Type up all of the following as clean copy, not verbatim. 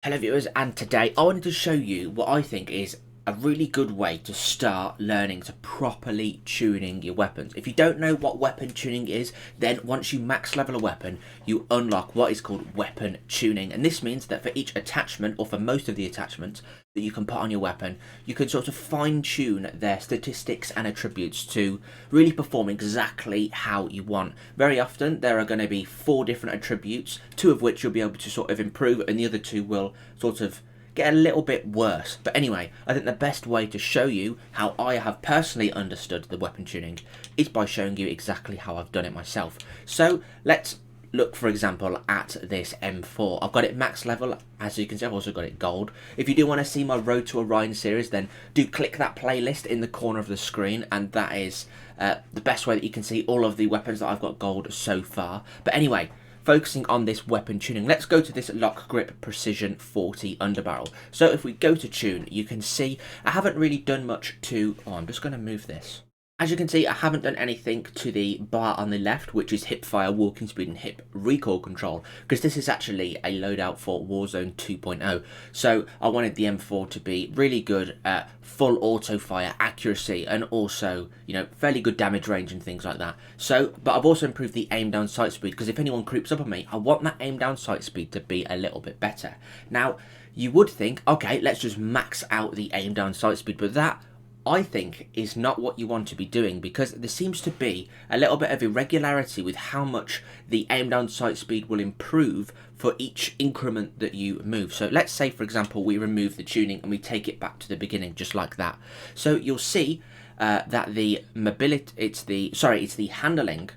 Hello viewers, and today I wanted to show you what I think is a really good way to start learning to properly tuning your weapons. If you don't know what weapon tuning is, then once you max level a weapon, you unlock what is called weapon tuning. And this means that for each attachment, or for most of the attachments that you can put on your weapon, you can sort of fine tune their statistics and attributes to really perform exactly how you want. Very often there are going to be 4 different attributes, 2 of which you'll be able to sort of improve, and the other 2 will sort of get a little bit worse. But anyway, I think the best way to show you how I have personally understood the weapon tuning is by showing you exactly how I've done it myself. So let's look, for example, at this M4. I've got it max level. As you can see, I've also got it gold. If you do want to see my Road to Orion series, then do click that playlist in the corner of the screen, and that is the best way that you can see all of the weapons that I've got gold so far. But anyway, focusing on this weapon tuning, let's go to this lock grip precision 40 underbarrel. So if we go to tune, you can see I haven't really done much to... I'm just going to move this. As you can see, I haven't done anything to the bar on the left, which is hip fire, walking speed and hip recoil control, because this is actually a loadout for Warzone 2.0. So I wanted the M4 to be really good at full auto fire accuracy and also, you know, fairly good damage range and things like that. So, but I've also improved the aim down sight speed, because if anyone creeps up on me, I want that aim down sight speed to be a little bit better. Now, you would think, okay, let's just max out the aim down sight speed, but that, I think, is not what you want to be doing, because there seems to be a little bit of irregularity with how much the aim down sight speed will improve for each increment that you move. So let's say, for example, we remove the tuning and we take it back to the beginning, just like that. So you'll see that the mobility, it's the handling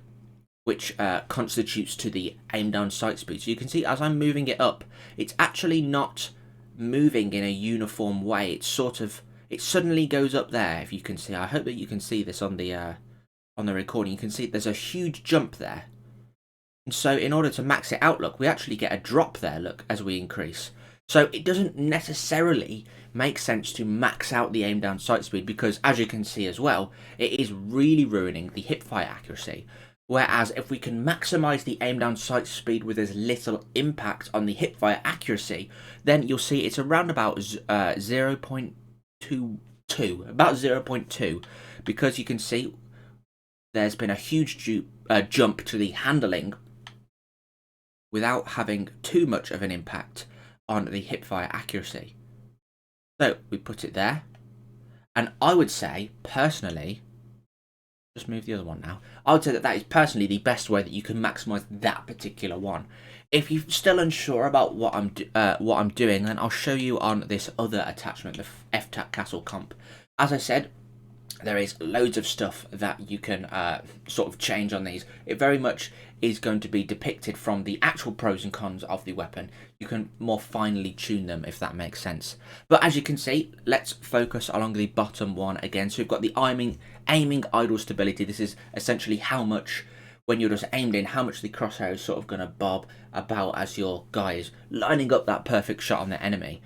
which constitutes to the aim down sight speed. So you can see as I'm moving it up, it's actually not moving in a uniform way. It's sort of, it suddenly goes up there, if you can see. I hope that you can see this on the recording. You can see there's a huge jump there. And so in order to max it out, look, we actually get a drop there, look, as we increase. So it doesn't necessarily make sense to max out the aim down sight speed, because as you can see as well, it is really ruining the hip fire accuracy. Whereas if we can maximize the aim down sight speed with as little impact on the hip fire accuracy, then you'll see it's around about 0.22, about 0.2, because you can see there's been a huge jump to the handling without having too much of an impact on the hipfire accuracy. So we put it there, and I would say personally, just move the other one now, I would say that that is personally the best way that you can maximize that particular one. If you're still unsure about what I'm doing, then I'll show you on this other attachment, the FTAC Castle Comp. As I said, there is loads of stuff that you can sort of change on these. It very much is going to be depicted from the actual pros and cons of the weapon. You can more finely tune them, if that makes sense. But as you can see, let's focus along the bottom one again. So we've got the aiming idle stability. This is essentially how much, when you're just aimed in, how much the crosshair is sort of going to bob about as your guy is lining up that perfect shot on the enemy.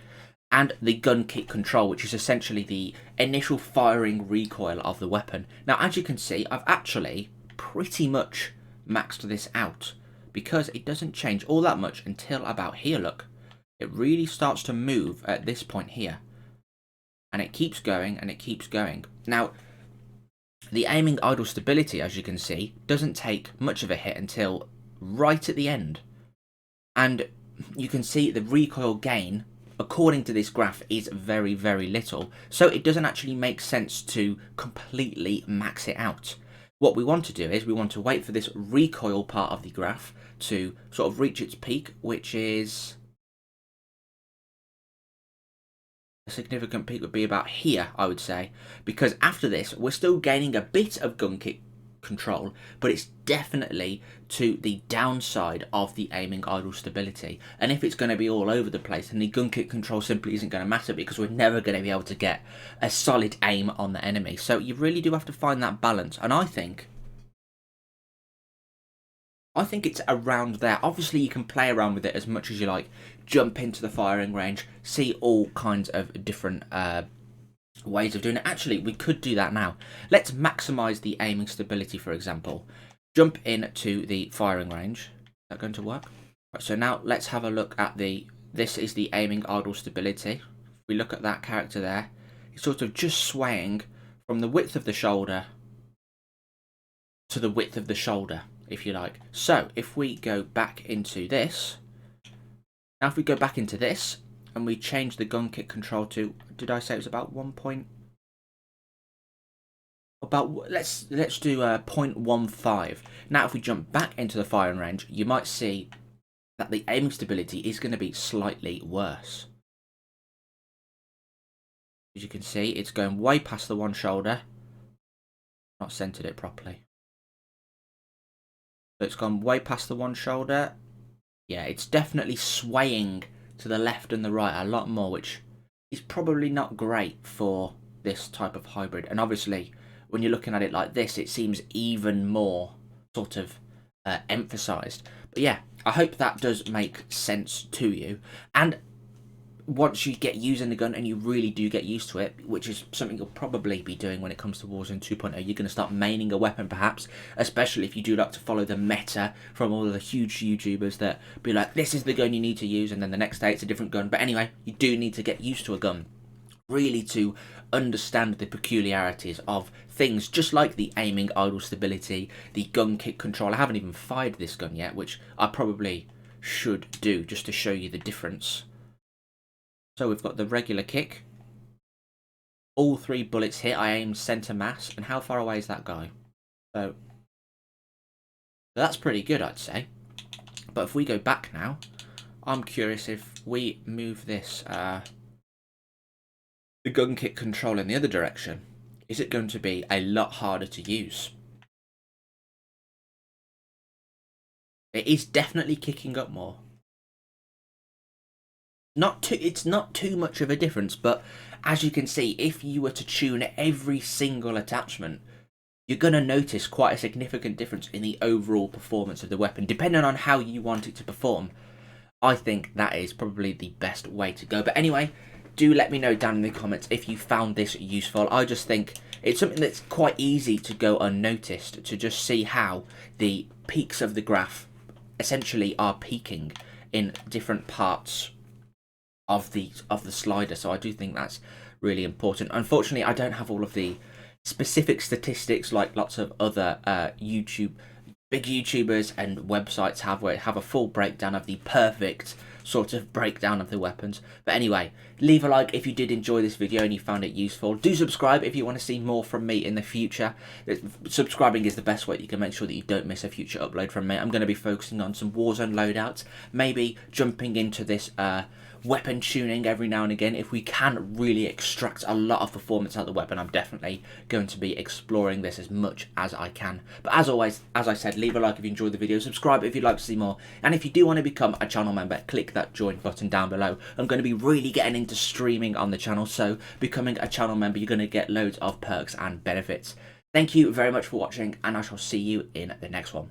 And the gun kick control, which is essentially the initial firing recoil of the weapon. Now, as you can see, I've actually pretty much maxed this out, because it doesn't change all that much until about here, look. It really starts to move at this point here. And it keeps going, and it keeps going. Now, the aiming idle stability, as you can see, doesn't take much of a hit until right at the end. And you can see the recoil gain, according to this graph, is very, very little. So it doesn't actually make sense to completely max it out. What we want to do is we want to wait for this recoil part of the graph to sort of reach its peak, which is... a significant peak would be about here, I would say, because after this we're still gaining a bit of gun kick control, but it's definitely to the downside of the aiming idle stability. And if it's going to be all over the place, then the gun kick control simply isn't going to matter, because we're never going to be able to get a solid aim on the enemy. So you really do have to find that balance, and I think it's around there. Obviously you can play around with it as much as you like, jump into the firing range, see all kinds of different ways of doing it. Actually, we could do that now. Let's maximize the aiming stability, for example. Jump into the firing range. Is that going to work? Right, so now let's have a look at the this is the aiming idle stability. If we look at that character there, it's sort of just swaying from the width of the shoulder to the width of the shoulder, if you like. So if we go back into this, now if we go back into this and we change the gun kick control to, did I say it was about 1 point? Let's do 0.15. Now if we jump back into the firing range, you might see that the aiming stability is going to be slightly worse. As you can see, it's going way past the one shoulder. Not centered it properly. So it's gone way past the one shoulder. Yeah, it's definitely swaying to the left and the right a lot more, which is probably not great for this type of hybrid. And obviously, when you're looking at it like this, it seems even more sort of emphasized. But yeah, I hope that does make sense to you. And once you get using the gun and you really do get used to it, which is something you'll probably be doing when it comes to Warzone 2.0, you're going to start maining a weapon perhaps, especially if you do like to follow the meta from all of the huge YouTubers that be like, this is the gun you need to use, and then the next day it's a different gun. But anyway, you do need to get used to a gun, really, to understand the peculiarities of things just like the aiming idle stability, the gun kick control. I haven't even fired this gun yet, which I probably should do just to show you the difference. So we've got the regular kick. All 3 bullets hit. I aim center mass. And how far away is that guy? So that's pretty good, I'd say. But if we go back now, I'm curious if we move this, the gun kick control in the other direction, is it going to be a lot harder to use? It is definitely kicking up more. It's not too much of a difference, but as you can see, if you were to tune every single attachment, you're going to notice quite a significant difference in the overall performance of the weapon, depending on how you want it to perform. I think that is probably the best way to go. But anyway, do let me know down in the comments if you found this useful. I just think it's something that's quite easy to go unnoticed, to just see how the peaks of the graph essentially are peaking in different parts of the slider. So I do think that's really important. Unfortunately, I don't have all of the specific statistics like lots of other big YouTubers and websites have, where have a full breakdown of the perfect sort of breakdown of the weapons. But anyway, leave a like if you did enjoy this video and you found it useful. Do subscribe if you want to see more from me in the future. Subscribing is the best way you can make sure that you don't miss a future upload from me. I'm going to be focusing on some Warzone loadouts, maybe jumping into this weapon tuning every now and again. If we can really extract a lot of performance out of the weapon, I'm definitely going to be exploring this as much as I can. But as always, as I said, leave a like if you enjoyed the video, subscribe if you'd like to see more, and if you do want to become a channel member, click that join button down below. I'm going to be really getting into streaming on the channel, so becoming a channel member, you're going to get loads of perks and benefits. Thank you very much for watching, and I shall see you in the next one.